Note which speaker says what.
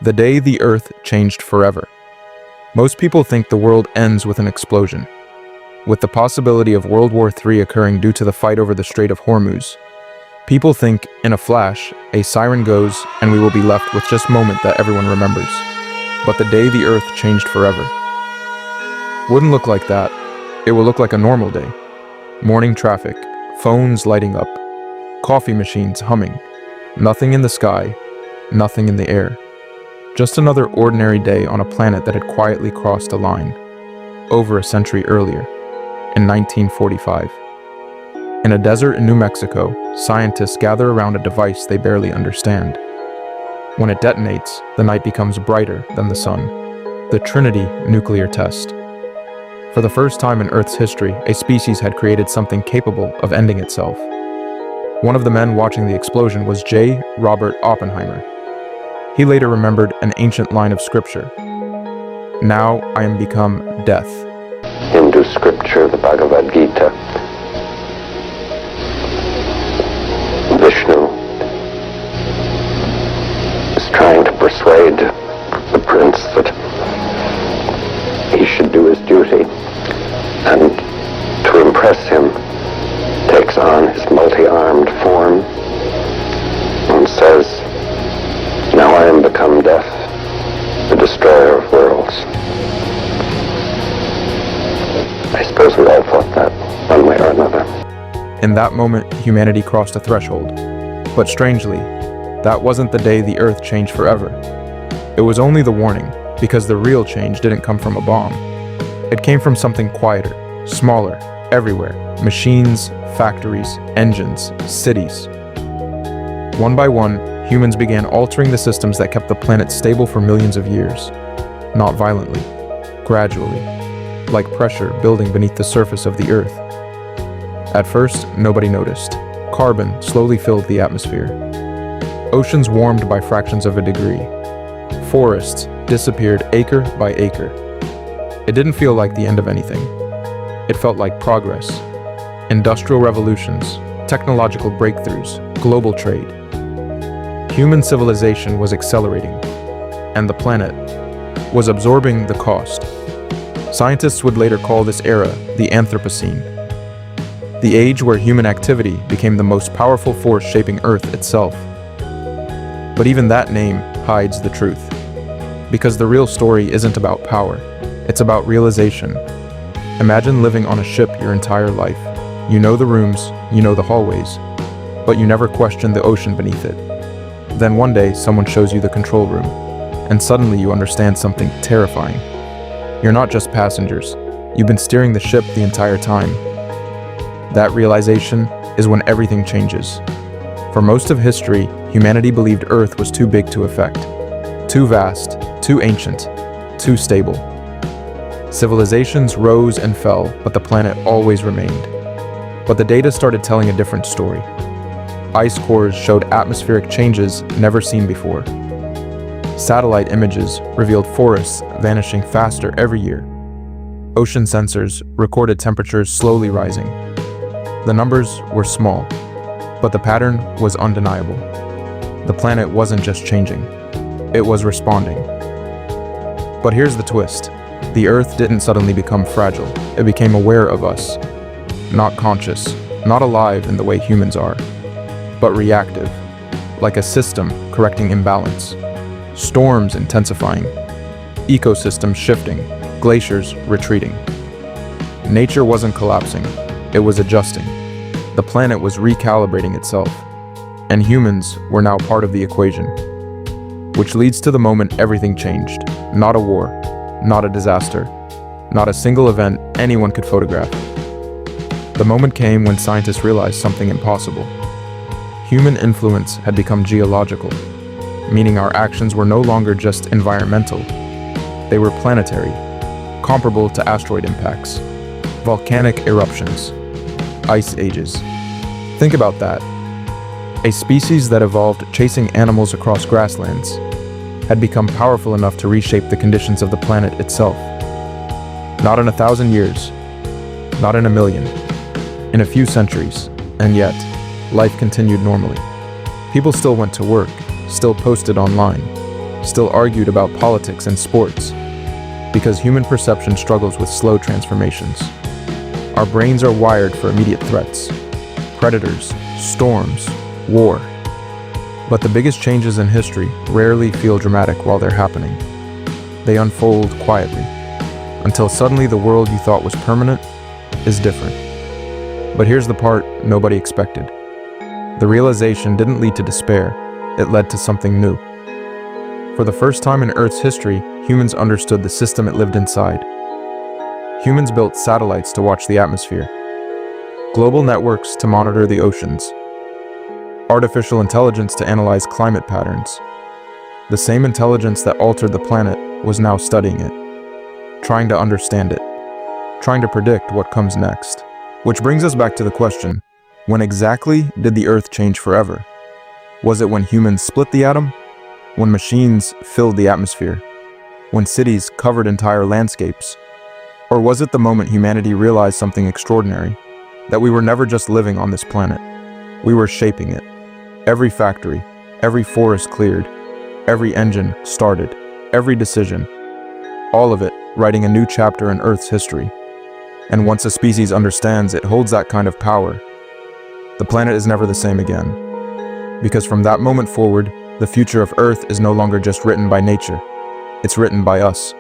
Speaker 1: The day the Earth changed forever. Most people think the world ends with an explosion, with the possibility of World War III occurring due to the fight over the Strait of Hormuz. People think, in a flash, a siren goes and we will be left with just a moment that everyone remembers. But the day the Earth changed forever wouldn't look like that. It will look like a normal day. Morning traffic, phones lighting up, coffee machines humming, nothing in the sky, nothing in the air. Just another ordinary day on a planet that had quietly crossed a line, over a century earlier, in 1945. In a desert in New Mexico, scientists gather around a device they barely understand. When it detonates, the night becomes brighter than the sun. The Trinity nuclear test. For the first time in Earth's history, a species had created something capable of ending itself. One of the men watching the explosion was J. Robert Oppenheimer. He later remembered an ancient line of scripture. Now I am become death.
Speaker 2: Hindu scripture, the Bhagavad Gita. Vishnu is trying to persuade the prince that he should do his duty, and to impress him takes on his multi-armed form and says, "Now I am become death, the destroyer of worlds." I suppose we all thought that one way or another.
Speaker 1: In that moment, humanity crossed a threshold. But strangely, that wasn't the day the Earth changed forever. It was only the warning, because the real change didn't come from a bomb. It came from something quieter, smaller, everywhere. Machines, factories, engines, cities. One by one, humans began altering the systems that kept the planet stable for millions of years. Not violently, gradually, like pressure building beneath the surface of the Earth. At first, nobody noticed. Carbon slowly filled the atmosphere. Oceans warmed by fractions of a degree. Forests disappeared acre by acre. It didn't feel like the end of anything. It felt like progress. Industrial revolutions, technological breakthroughs, global trade. Human civilization was accelerating, and the planet was absorbing the cost. Scientists would later call this era the Anthropocene, the age where human activity became the most powerful force shaping Earth itself. But even that name hides the truth, because the real story isn't about power, it's about realization. Imagine living on a ship your entire life. You know the rooms, you know the hallways, but you never question the ocean beneath it. Then one day, someone shows you the control room, and suddenly you understand something terrifying. You're not just passengers. You've been steering the ship the entire time. That realization is when everything changes. For most of history, humanity believed Earth was too big to affect, too vast, too ancient, too stable. Civilizations rose and fell, but the planet always remained. But the data started telling a different story. Ice cores showed atmospheric changes never seen before. Satellite images revealed forests vanishing faster every year. Ocean sensors recorded temperatures slowly rising. The numbers were small, but the pattern was undeniable. The planet wasn't just changing, it was responding. But here's the twist. The Earth didn't suddenly become fragile. It became aware of us. Not conscious, not alive in the way humans are, but reactive, like a system correcting imbalance. Storms intensifying, ecosystems shifting, glaciers retreating. Nature wasn't collapsing, it was adjusting. The planet was recalibrating itself, and humans were now part of the equation. Which leads to the moment everything changed. Not a war, not a disaster, not a single event anyone could photograph. The moment came when scientists realized something impossible. Human influence had become geological, meaning our actions were no longer just environmental. They were planetary, comparable to asteroid impacts, volcanic eruptions, ice ages. Think about that. A species that evolved chasing animals across grasslands had become powerful enough to reshape the conditions of the planet itself. Not in 1,000 years, not in 1,000,000, in a few centuries, and yet, life continued normally. People still went to work, still posted online, still argued about politics and sports, because human perception struggles with slow transformations. Our brains are wired for immediate threats: predators, storms, war. But the biggest changes in history rarely feel dramatic while they're happening. They unfold quietly, until suddenly the world you thought was permanent is different. But here's the part nobody expected. The realization didn't lead to despair, it led to something new. For the first time in Earth's history, humans understood the system it lived inside. Humans built satellites to watch the atmosphere, global networks to monitor the oceans, artificial intelligence to analyze climate patterns. The same intelligence that altered the planet was now studying it, trying to understand it, trying to predict what comes next. Which brings us back to the question, when exactly did the Earth change forever? Was it when humans split the atom? When machines filled the atmosphere? When cities covered entire landscapes? Or was it the moment humanity realized something extraordinary? That we were never just living on this planet. We were shaping it. Every factory, every forest cleared, every engine started, every decision, all of it writing a new chapter in Earth's history. And once a species understands it holds that kind of power, the planet is never the same again. Because from that moment forward, the future of Earth is no longer just written by nature, it's written by us.